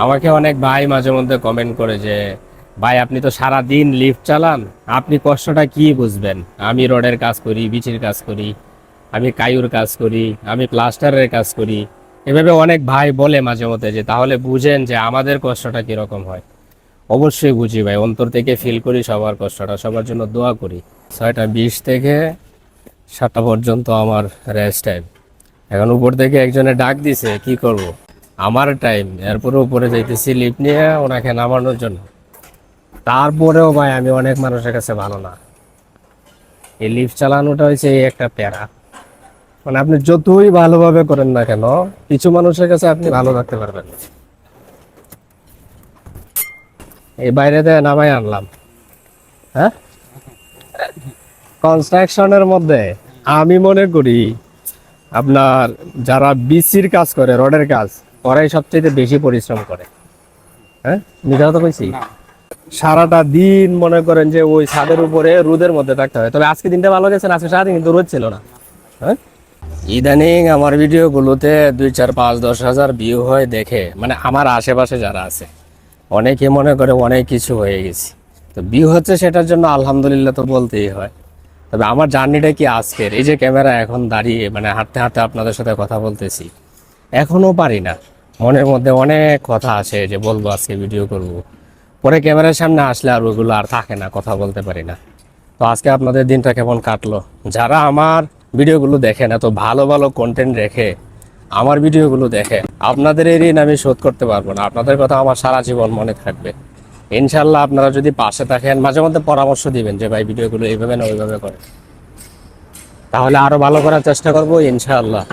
আমাকে অনেক ভাই মাঝে মধ্যে কমেন্ট করে যে ভাই আপনি তো সারা দিন লিফট চালান, আপনি কষ্টটা কি বুঝবেন? আমি রডের কাজ করি, বিচির কাজ করি, আমি কায়ুর কাজ করি, আমি প্লাস্টারের কাজ করি। এভাবে অনেক ভাই বলে মাঝে মধ্যে যে তাহলে বুঝেন যে আমাদের কষ্টটা কিরকম হয়। অবশ্যই বুঝি ভাই, অন্তর থেকে ফিল করি সবার কষ্টটা, সবার জন্য দোয়া করি। 6টা 20 থেকে 7টা পর্যন্ত আমার রেস্ট টাইম। এখন উপর থেকে একজনে ডাক দিছে, কি করব, আমার টাইম, এরপরে উপরে যাইতেছি লিফট নিয়ে ওনাকে নামানোর জন্য। তারপরেও ভাই আমি অনেক মানুষের কাছে ভালো না। এই লিফট চালানোটা হচ্ছে এই একটা প্যারা। মানে আপনি যতই ভালোভাবে করেন না কেন, কিছু মানুষের কাছে আপনি ভালো থাকতে পারবেন না। এই বাইরে দিয়ে নামাই আনলাম। হ্যাঁ, কনস্ট্রাকশনের মধ্যে আমি মনে করি আপনার যারা বিসির কাজ করে, রডের কাজ, ওরাই সবচেয়ে বেশি পরিশ্রম করে। হ্যাঁ, মিথ্যা কথা কইছি? সারাটা দিন মনে করেন যে ওই ছাদের উপরে রোদের মধ্যে থাকতে হয়। তবে আজকে দিনটা ভালো গেছে, আজকে সারাদিন কিন্তু রোদ ছিল না। হ্যাঁ, ইদানিং আমার ভিডিওগুলোতে 2 4 5 10 হাজার ভিউ হয় দেখে, মানে আমার আশেপাশে যারা আছে অনেকে মনে করে অনেক কিছু হয়ে গেছি। তো ভিউ হচ্ছে সেটার জন্য আলহামদুলিল্লাহ তো বলতেই হয়। তবে আমার জার্নিটা কি আজকের, এই যে ক্যামেরা এখন দাঁড়িয়ে মানে হাঁটতে হাঁটতে আপনাদের সাথে কথা বলতেছি, এখনো পারি না। মনের মধ্যে অনেক কথা আছে যে বলবো, আজকে ভিডিও করব, পরে ক্যামেরার সামনে আসলে আর ওইগুলো আর থাকে না, কথা বলতে পারি না। তো আজকে আপনাদের দিনটা কেমন কাটলো? যারা আমার ভিডিওগুলো দেখেন, এত ভালো ভালো কন্টেন্ট রেখে আমার ভিডিওগুলো দেখে, আপনাদের এই ঋণ আমি শোধ করতে পারবো না। আপনাদের কথা আমার সারা জীবন মনে থাকবে ইনশাল্লাহ। আপনারা যদি পাশে থাকেন, মাঝে মধ্যে পরামর্শ দিবেন যে ভাই ভিডিওগুলো এইভাবে না ওইভাবে করে, তাহলে আরো ভালো করার চেষ্টা করবো ইনশাআল্লাহ।